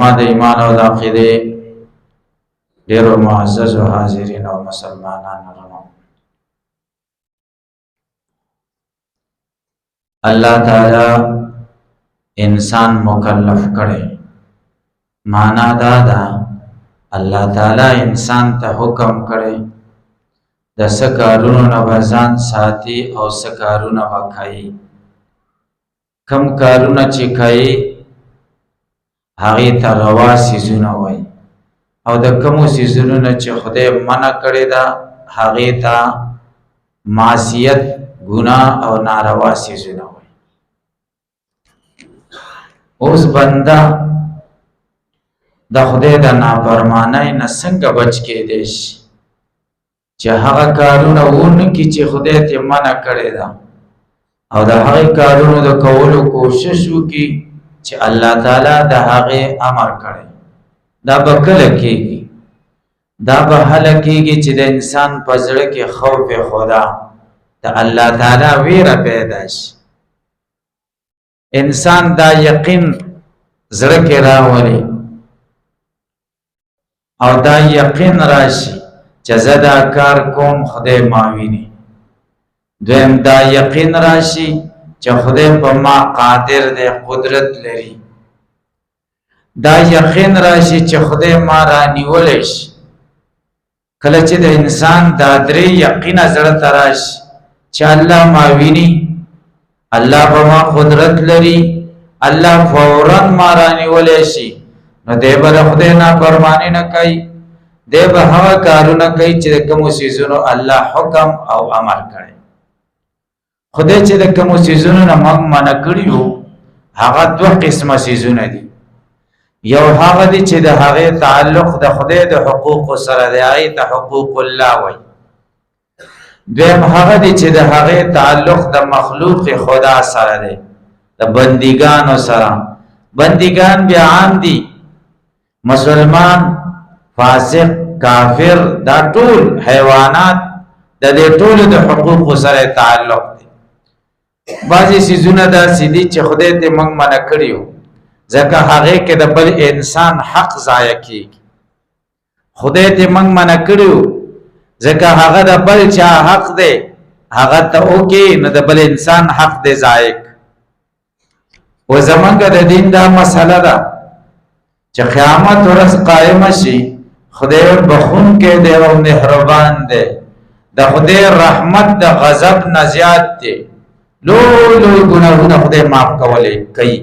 زما د ایمان او د عقیدې ډېرو معززو حاضرین او مسلمانانو رڼو، الله تعالی انسان مکلف کړي. معنا دا ده الله تعالی انسان ته حکم کړي د څه کارونو نه به ځان ساتي او څه کارونه به کوي. کم کارونه چې کوي هغې ته روا څیزونه وایي، او د کومو څیزونو نه چې خدای منع کړې ده هغې ته معصیت، ګناه او ناروا څیزونه وایي. اوس بنده د خدای د نافرمانۍ نه څنګه بچ کېدی شي چې هغه کارونه ونکړي چې خدای ته منع کړې ده، او د هغې کارونو د کولو کوشش وکړي چې الله تعالی د هغې امر کړی. دا به کله کېږي؟ دا به هله کېږي چې د انسان په زړه کې خوف خدا د الله تعالی ویره پیدا شي. انسان دا یقین زړه کې راولي او دا یقین راشي چې زه دا کار کوم خدای ما ویني. دویم دا یقین راشي چې خدای په ما قادر دی، قدرت لري. دا یقین راشي چې خدای ما رانیولی شي. کله چې د انسان دا درې یقینه زړه ته راشي چې الله ما ویني، الله په ما قدرت لري، الله فوراً ما رانیولی شي، نو دی به د خدای نافرماني نه کوي. دی به هغه کارونه کوي چې د کومو څیزونو الله حکم او امر کړی. خدای چې د کومو څیزونو نه موږ منع کړي وو هغه دوه قسمه څیزونه دي. یو هغه دي چې د هغې تعلق د خدای د حقوقو سره دی، هغې ته حقوق الله وایي. دویم هغه دي چې د هغې تعلق د مخلوق خدا سره دی، د بندګانو سره. بندګان بیا عام دي، مسلمان، فاسق، کافر، دا ټول حیوانات د دې ټولو د حقوقو سره تعلق دی. بعضې څیزونه داسې دي چې خدای ته موږ منع کړي وو ځکه هغې کې د بل انسان حق ضایع کېږي. خدای ته موږ منع کړي وو ځکه هغه د بل چا حق دی، هغه ته وکړي نو د بل انسان حق دی ضایع. و زمونږ د دین دا مسله ده چې قیامت ورځ قایمه شي، خدای بخونکی دی او مهربان دی، د خدای رحمت د غضب نه زیات دی. لوی لوی ګناهونه خدای معاف کولی کوي،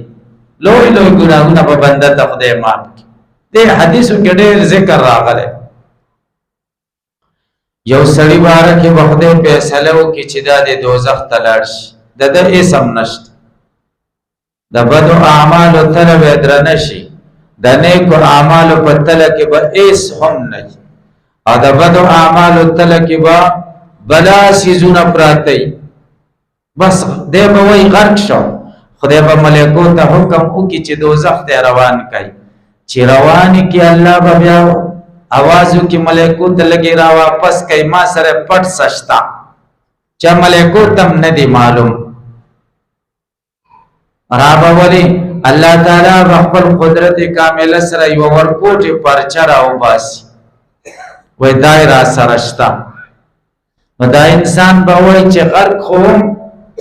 لوی لوی ګناهونه په بنده ته خدای معاف کوي. دې حدیثو کې ډېر ذکر راغلی. یو سړي باره کې به خدای فیصله وکړي چې دا د دوزخ ته لاړ شي، د ده اسم نشته، د بدو اعمالو تله به درنه شي، د نیکو اعمالو په تله کې به ایس هم نه وي، او د بدو اعمالو تله کې به بلا څیزونه پراته وي. بس دی به وایي غرق شو، خدای به ملایکو ته حکم وکړي چې دوزخ ته روان کړي. چې روان کړي الله به بیا आवाज وکړي ملایکو ته لګي را واپس کړي، ما سره پټ سشتا چې ملایکو تم نه دی معلوم. را به ولي الله تعالی خپل قدرت کامله سره یو ورکوټي پرچه راوباسي، وای دای را سره شته. نو دا انسان به وایي چې غرق خوم،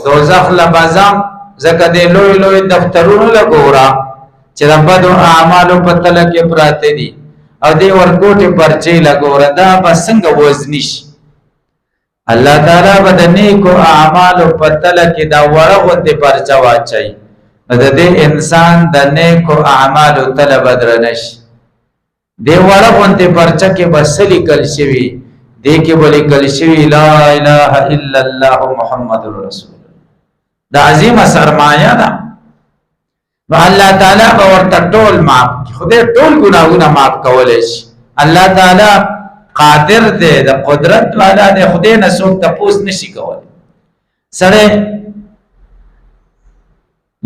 دوزخ لبازم، ځکه د لوی لوی دفترونو لګورا چې د بدو اعمالو په تله کې پراته دي او دې ورکوټې پرچې لګوره، دا به څنګه وزني شي؟ الله تعالی به د نیکو اعمالو په تله کې دا وړه غوندې پرچه واچوي، نو د دې انسان د نیکو اعمالو تله به درنه شي. دې وړه غوندې پرچه کې به څه لیکل شوي؟ دې کې به لیکل شوي لا اله الا الله محمد رسول الله. دا عظیمه سرمایه ده. نو الله تعالی به ورته ټول معاف کړي. خدای ټول ګناهونه معاف کولی شي. الله تعالی قادر دی، د قدرت والا دی، خدای نه څوک تپوس نشي کولی. سړی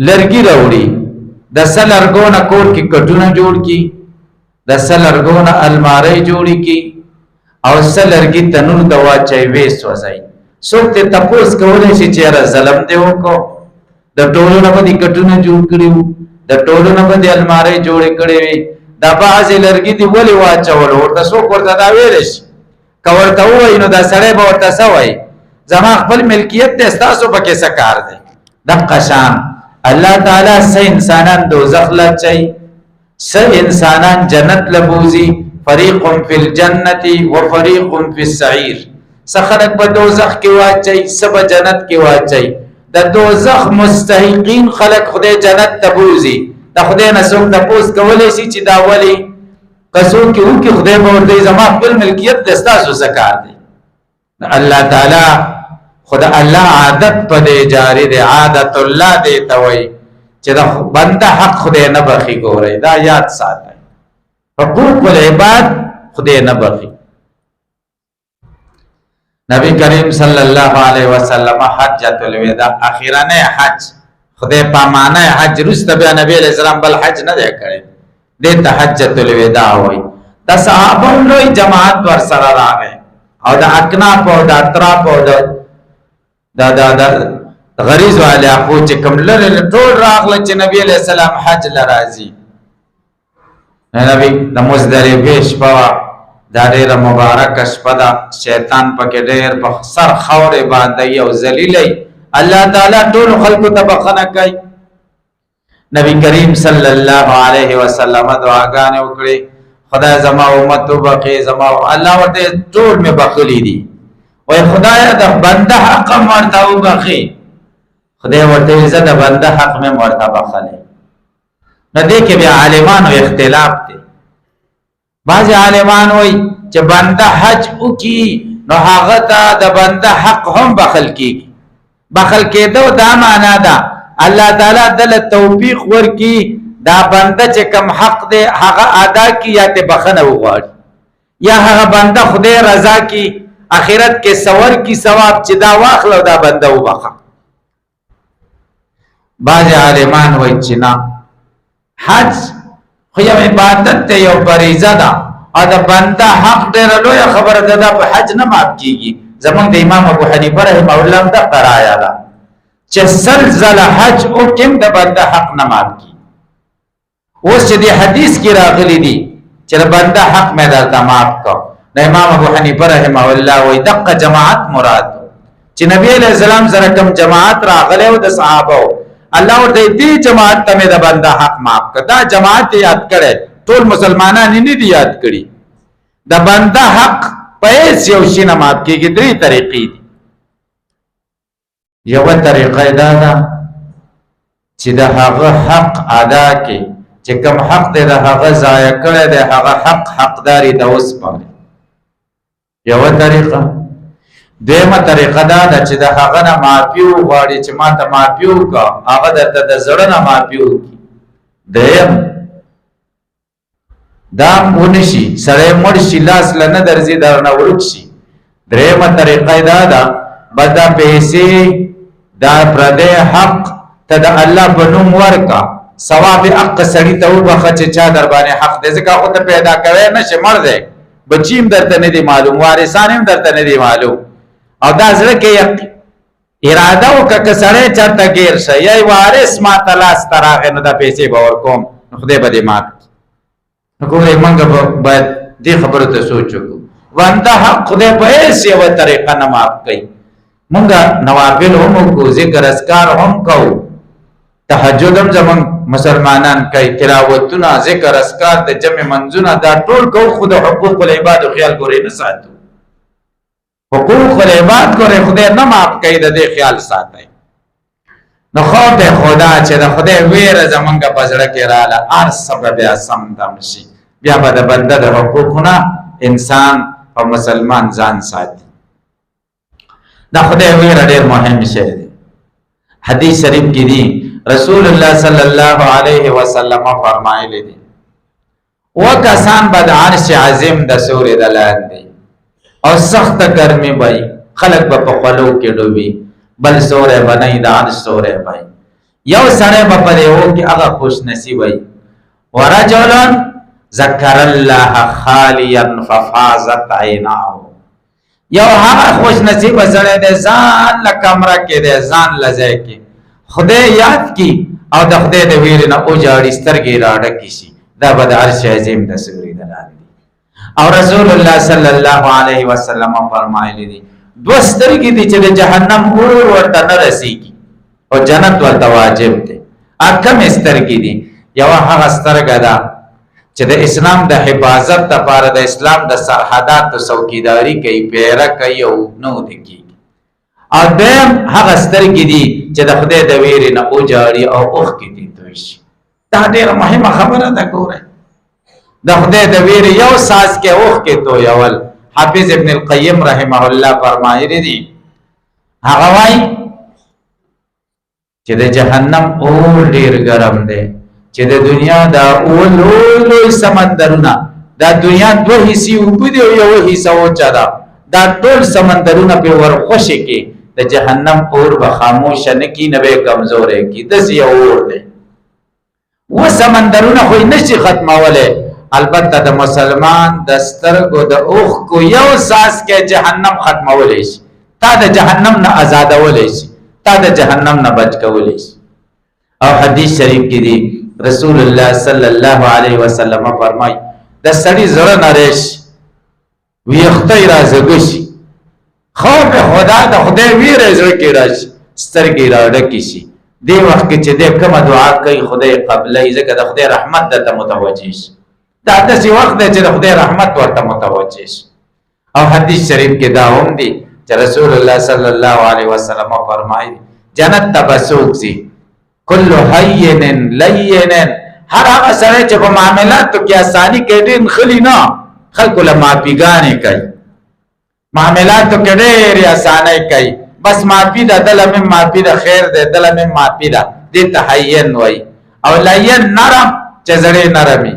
لرګي راوړي، د څه لرګو نه کور کې کټونه جوړ کړي، د څه لرګو نه المارۍ جوړې کړي، او څه لرګي تنور ته واچوي ویې سوځوي. څوک ته تپوس کولی شي چې یاره ظلم دی وکړو؟ د ټولو نه به دې کټونه جوړ کړي وو، د ټولو نه به دې المارۍ جوړې کړې وي، دا بعضې لرګي دي ولې واچول ورته څوک ورته دا ویلی شي که ورته ووایي نو دا سړی به ورته څه وایي زما خپل ملکیت دی ستاسو پکې څه کار دی دقه شان الله تعالی څه انسانان دوزخ لچوي څه انسانان جنت لبوزي فریق فی الجنة و فریق فی السعیر څه خلک به دوزخ کې واچوي څه به جنت کې واچوي د دوزخ مستحقین خلک خدای جنت ته بوزي د خدای نه څوک تپوس کولی شي چې دا ولې که څوک یې وکړي خدای به ورته زما خپل ملکیت دی ستاسو څه کار دی الله تعالی خدا الله عادت په دې جاری دی عادت الله دی ته وایي چې د بنده حق خدای نه بخي ګورئ دا یاد ساتئ حقوق العباد خدای نه بخي نبی کریم صلی الله علیه وسلم حجۃ الوداع اخیرنه حج خدای پامانه حج رسته بیا نبی علیہ السلام بل حج نه دی کړی دته حجۃ الوداع وای د صحابه لوی جماعت ور سره راغی او د اکناف او د اطراف او د غریز والا خو چې کوم لره ټول راغله چې نبی علیہ السلام حج لرازي نبی د مزدلفه شپه دا ډیره مبارک شپه ده شیطان پکې ډیر په سر خورې باندې او ذلیلې الله تعالی ټول خلکو ته بخنه کوي نبی کریم صلی الله علیه وسلم دعاګانې وکړي خدای زما امت وبخي زما الله ورته ټول می بخلی دي وای خدای د بنده حق مرته وبخي خدای ورته عزت د بنده حق می مرته بخله نو دې کې بیا عالمانو اختلاف دي بعض عالمان وای چې بنده حج وکي نو هغه ته د بنده حق هم بخل کیږي بخل کېدو دا معنا ده الله تعالی دل توفیق ورکی دا بنده چې کم حق دی هغه ادا کی یا ته بخنه وغواړي یا هغه بنده خدای رضا کی اخرت کې سور کی ثواب چې دا واخلو دا بنده وبخه بعض عالمان وای چې نه حج خو یو عبادت ته یو فریضه ده او د بنده حق ډېره لویه خبره ده دا په حج نه مات کیږي زمونږ د امام ابو حنیفه رحمه الله دا قرایا ده چې سلسله حج او کوم د بنده حق نه مات کی اوس چې د حدیث کې راغلي دي چې د بنده حق مې درته معاف کو د امام ابو حنیفه رحمه الله وایي دغه جماعت مراد چې نبی علیہ السلام سره کوم جماعت راغله او د صحابه الله ورته دې جماعت ته د بنده حق معاف کړه جماعت یاد کړي ټول مسلمانان نه دي یاد کړي د بنده حق په یو شي نه معاف کیږي درې طریقې دي یو طریقه دا ده چې د هغه حق ادا کړي چې کوم حق دې د هغه ضایع کړي د هغه حقداري د اوس پاره یو طریقه دیمه طریقه دا ده چې د هغه نه معافي وغواړي چې ما ته معافي وکړه هغه درته د زړه نه معافي وکړي دیم دا ونشي سړی مړ شي لاس له نه درځي درنه ورک شي دریمه طریقه دا ده بدا پیسې دا پردی حق ته د الله په نوم ورکا ثواب حق سړی ته وبخه چې چا در باندې حق دې ځکه خو ته پیدا کوي نشي مړ دی بچیم درته نه دی معلوم وارثان هم درته نه دی معلوم او دا زړه کې اراده وکړه سړی چرته ګیر شي یا وارث ما تلاس تراغه نو د پیسې باور کوم خدای به دې مات نو کومه منګه باید دې خبره ته سوچو ونده حق خدای په هیڅ یو طریقه نه معاف کوي مونږه نوافل هم کو ذکر اذکار هم کو تهجد هم زمون مسلمانان کوي تلاوتونه ذکر اذکار د جمع منځونه دا ټول کو خود حقوق العباد خیال ګوري نه ساتو حقوق العباد ګوري خدای نه معاف کوي د دې خیال ساتي نو خو به خدا چې د خدای ویره زمونږه پزړه کې رااله ار سبب اسم دم شي بیا به د بنده د حقوقونه انسان او مسلمان ځان ساتي دا خدای ویره ډېر مهم شی دی حدیث شریف کې دی رسول الله صلی الله علیه وسلم فرمایلی دی وکسان بد عرش عظیم د سورې د لاندې او سخت ګرمي وای خلق په خلو کې ډوبي بل سورې بنای د عرش سورې وای یو سره په پرېو کې هغه خوش نصیب وای ورجلن ذکر الله خالیا ففازت عیناه یو هغه خوش نصیب سره د ځان له کمره کې د ځان لځه کې خدای یاد کی او د خدای د ویل نه او جاړي سترګې راډه کی شي دا به د عرش عظیم د سوري د لاندې. او رسول الله صلی الله علیه وسلم فرمایلی دي دوه سترګې دي چې د جهنم اور ورته نه رسیږي او جنت ورته واجب دی. کوم سترګې دي؟ یو هغه سترګه ده چې د اسلام د حفاظت لپاره د اسلام د سرحداتو څوکیداری کوي، پیره کوي او نو د کیږي. او دیم هغه سترګې دي چې د خدای د ویرې نه اوجاړي او اوښکې دي توی شي. دا ډېره مهمه خبره ده. ګورئ د خدای د ویرې یو ساس کې اوښکې تویول. حافظ ابن القیم رحمه الله فرمایلی دي هغه وایي چې د جهنم اور ډېر ګرم دی، چې د دنیا دا لوی سمندرونه، دا دنیا دوه حصې اوبه دي او یوه حصه وچه ده، دا ټول سمندرونه پې ورخوشې کې د جهنم اور به خاموشه نه کي، نه به یې کمزوری کي. داسې یو اور دی. و سمندرونه خو یې نشي ختمولی. البته د مسلمان د سترګو د اوښکو یو ساس کې جهنم ختمولی شي، تا د جهنم نه آزادولی شي، تا د جهنم نه بچ کولی شي. او حدیث شریف کې دی رسول الله صلی الله علیه وسلم فرمای د سړي زړه نریش ویښته را زګ شي، خوف خدا د خدای ویره زړه کې راشي، سترګې را ډکې شي. دې وخت کې چې دې کومه دعا کوي خدای قبلوي، ځکه د خدای رحمت درته متوجه شي. دا داسې وخت دی چې د خدای رحمت ورته متوجه شي. او حدیث شریف کې دا هم دی چې رسول الله صلی الله علیه وسلم فرمایي جنت ته به څوک ځي کل هین لین، هر هغه سړی چې په معاملاتو کې اساني کوي، ډېر خلي نه، خلکو له معافیګانې کوي، معاملاتو کې ډېرې اسانۍ کوي، بس معافي ده دله مې معافي ده، خیر ده دله مې معافي ده، دې ته هین وایي. او لین نرم چې زړې نرمي،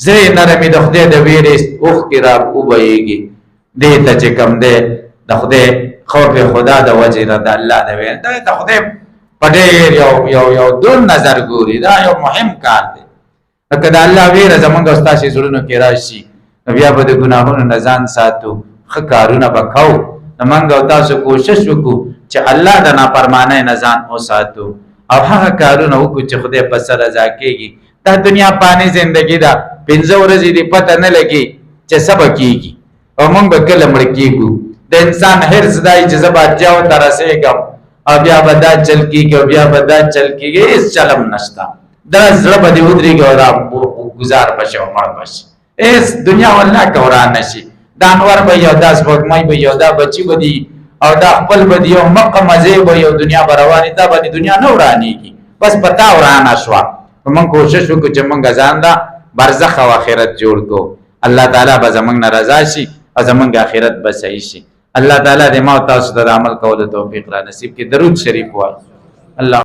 زړې نرمي د خدای د ویرې اوښکې را وبهیږي. دې ته چې کوم دی د خدای خوف خدا د وجې نه د الله د ویرې د خدای په ډېر یو دون نظر ګوري. دا یو مهم کار دی. که د الله ویره زمونږ او ستاسې زړونو کې راشي نو بیا به د ګناهونو نه ځان ساتو، ښه کارونه به کوو. نو موږ او تاسو کوشش وکړو چې الله د نافرمانۍ نه ځان وساتو او هغه کارونه وکړو چې خدای په سر رضا کېږي. دا دنیا پانې زندګي ده، 15 ورځې دې پته نه لګي چې څه به کېږي او موږ به کله مړه کېږو. د انسان حرص دی چې زه بادشاهو ته رسېږم او بیا به دا چل کېږي او بیا به دا چل کېږي، هېڅ چلم نشته. دا زړه به دې ودرېږي او دا ګزار به شي او مړ به شي. هېڅ دنیا والله که وران نه شي. دا انور به یو، دا سپوږمۍ به یو، دا بچي به دي او دا خپل به دي او مقه مزې به یو، دنیا به روانې، دا به دنیا نه ورانېږي، بس په تا ورانه شوه. موږ کوشش وکړو چې موږ ځان له برزخ او آخرت جوړ کړو. الله تعالی به زموږ نه رضا شي او زموږ آخرت به صحیح شي. الله تعالی دې ما او تاسو ته د عمل کولو توفیق را نصیب کړي. درود شریف وایي. الله